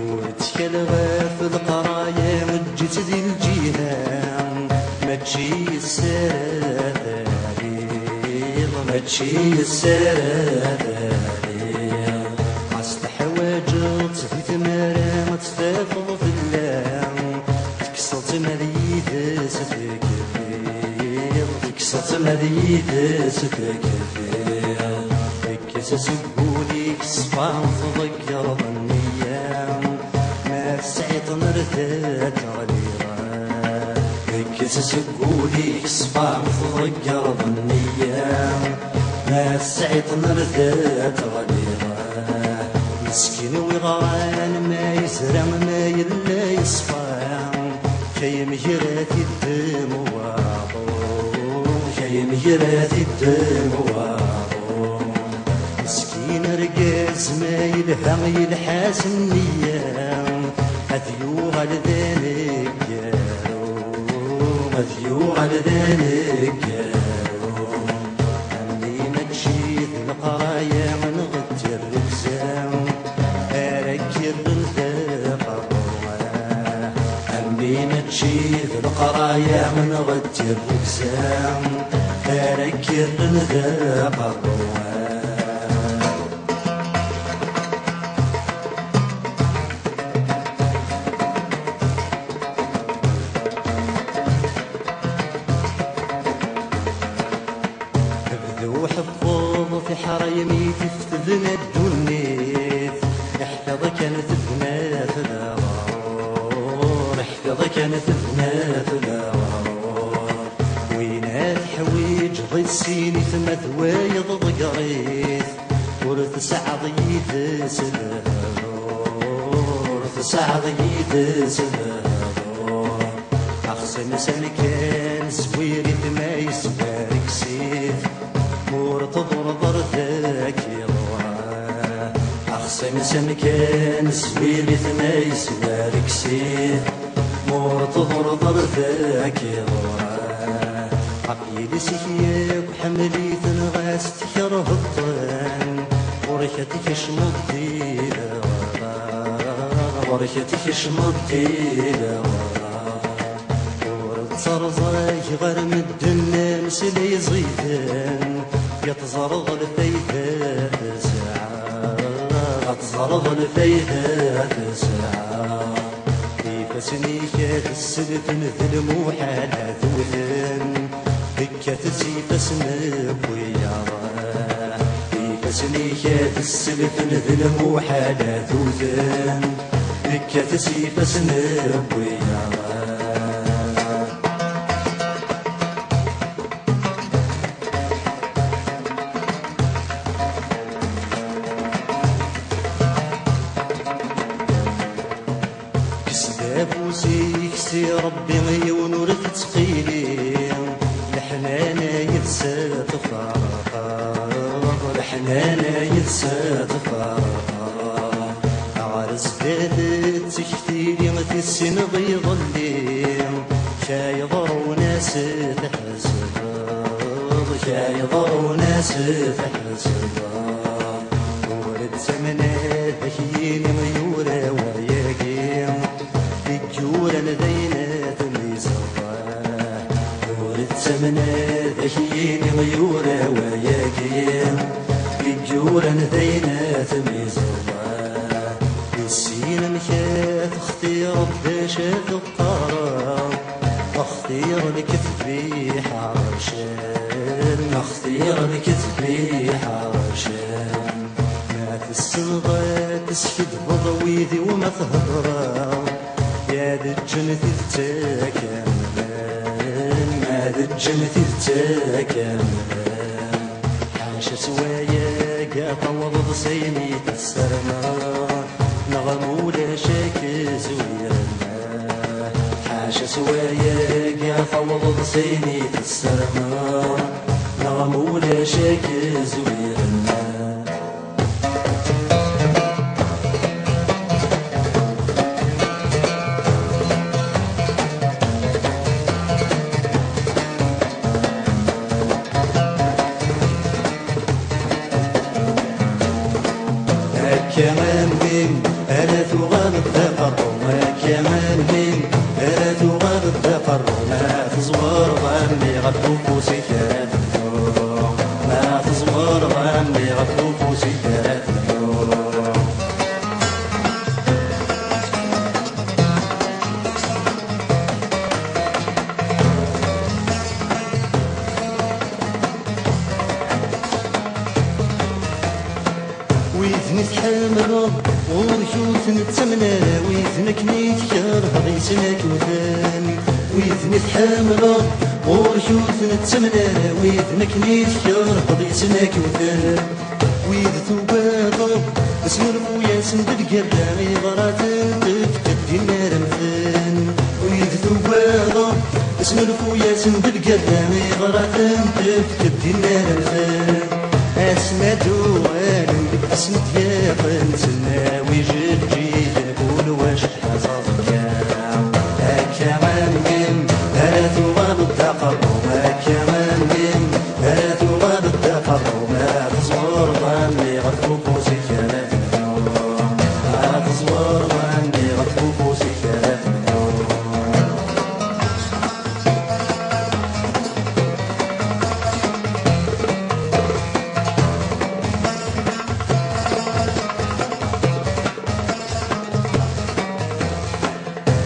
وتكلغ في القرايا وجيت ذي الجيهان ما تجي السادة ما تجي السادة عست حواجت في ثمارة ما تفاقض في اللام تكسرت مذيد ستكفير تكسرت مذيد ستكفير كيس سقوليك صفان تضير ظنيا ما سعيت نرثات غليظا كيس سقوليك صفان تضير ظنيا ما سعيت نرثات غليظا مسكين وغران ما يزرع ما يلا يصفى كي مهراتي الدم واضو كي مهراتي الدم واضو مسكين رقاز ما يلهم يلحاس النية هذيو على ذلك هذيو على ذلك عمي ما تجيد القرايا من غد الركزام أركر الثقة عمي ما تجيد القرايا من غد الركزام أركر الثقة حفظ في حرايمي تفتذنا الدنيت احفظ كانت ثنا ثلاور احفظ كانت ثنا ثلاور وينات حويج ضي السيني ثم ذوايض ضقريت ورث سعضيد سلهور ورث سعضيد سلهور أخصن سلكان سويري ما يسوارك سيف تضر ضرتك يضوى أخصم سمكان سبيلي ثناي سوارك سيف مور تضر ضرتك يضوى عقيلي سيك وحملي تنغاس تكره الطن وركتك شمضي وركتك شمضي ورتصرزاك غرم الدنيا مسلي زيدان يتزرغ الفيدة ساعة تزرغ الفيدة ساعة كيف سنيك السلف مثل موحالة ثوثن هكا تسيف اسمك ويارا كيف سنيك السلف مثل موحالة ثوثن هكا تسيف اسمك ويارا كسي ربي غيون ورث تقيلي لحنانا يتسى تفارقا لحنانا يتسى تفارقا عرس بابت تكتيلي غثي السن بيض الليل شايضر وناس تحسبا شايضر وناس تحسبا ورد زمنات ذكيين غيورا وياقين جورا لدينا تميزرا ورد زمنا ذكيين غيورا وياقين جورا لدينا تميزرا السين مكات اختير بشات القرار اختير لكتبي حرشان اختير لكتبي حرشان ما في الصغات تسفد بضويذي وما تهضرا يا ذا الجنة تتكاملان ما ذا الجنة تتكاملان حاشا سوايا قاطع وضض سيني تسرنا نغم ولا شاك زويرنا حاشا سوايا قاطع وضض سيني تسرنا نغم ولا شاك زويرنا كمان بين ألا تغادر الدقر وما كمان من ثلاث وغاد الدقر ما تزور ضمي غدوك وسكرات الدور ما تزور ضمي غدوك وسكرات الدور ويثني تحمل ورشوت نتمنى ويثنك نيتكر غيسنك وثاني ويثني تحمل ورشوت نتمنى ويثنك نيتكر غيسنك وثاني ويذ ثوباض اسم المويا سند القرامي غرات تفكت النار مثان ويذ ثوباض اسم المويا سند القرامي غرات تفكت النار مثان اسمد وعالم اسمد يا قنسنا ويجد جيد نقول واش حصلك كمان من ثلاث وغاد الدقر وما كمان من ثلاث وغاد الدقر وما تصور ظني غدوك وسكرات الدور ما تصور ظني غدوك وسكرات الدور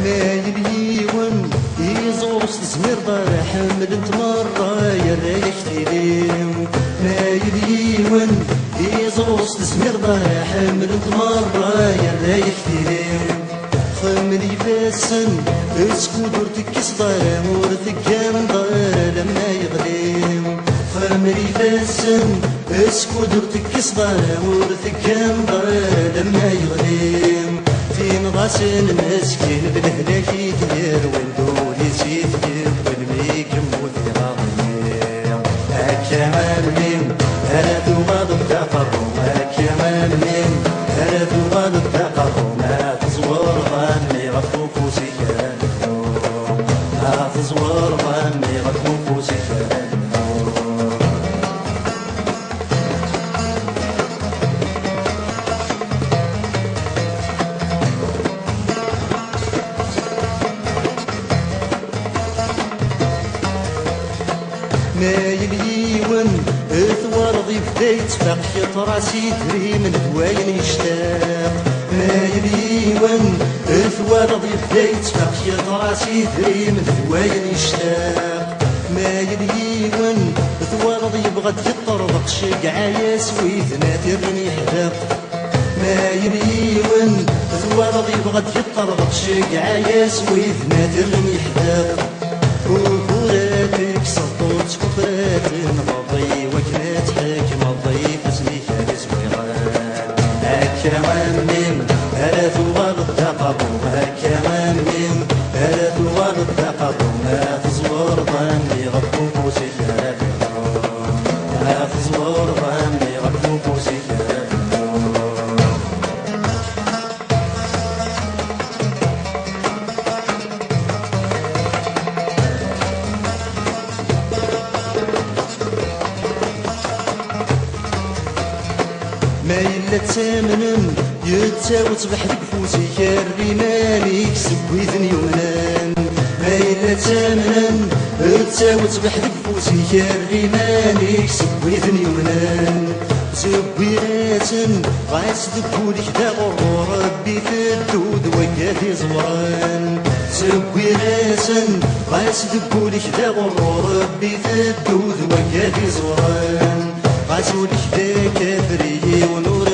ما يليون يزوس تزمير دار حمل انت مرة يا رايح تليم ما يليون يزوس تزمير دار حمل انت مرة يا رايح تليم خملي فاسن اسكو دورتك صدار مورثك كان دار لما يغليم خملي فاسن اسكو دورتك صدار مورثك كان دار لما يغليم فين غاسن مسكين بالهلاك يدير وندولي سيدير والميك موت غاضير كمان من ثلاث وغاد الدقر وما كمان من ثلاث وغاد الدقر وما تزور ظني غدوك وسكرات الدور ما تزور ظني غدوك وسكرات الدور ما يليون اثوار ضيف ديت باقي طراسي دري من هواين يشتاق ما يليون اثوار ضيف ديت باقي طراسي دري من هواين يشتاق ما يليون اثوار ضيف غد يطرق شقع يسوي ثناتر يحدق ما يليون اثوار ضيف غد يطرق شقع يسوي ثناتر يحدق وفراتك سطوت كفرات مضي وكنات حكم الضيف اسمي فارس ويغان كمان من ثلاث وغاد الدقر وما كمان من ثلاث وغاد الدقر وما تزور ظني غدوك وسكرات الدور ما تزور ظني غدوك وسكرات الدور ما إلا تامنن يتساوت بحدك فوسي كاري مالك سبويثن يمنان ما إلا تامنن يتساوت بحدك فوسي كاري مالك سبويثن يمنان زبيراتن غايس دبولك دا غرور ربي في الدود وكاثي زوران زبيراتن غايس دبولك دا غرور ربي في الدود وكاثي زوران غاسولك دا كافري ونور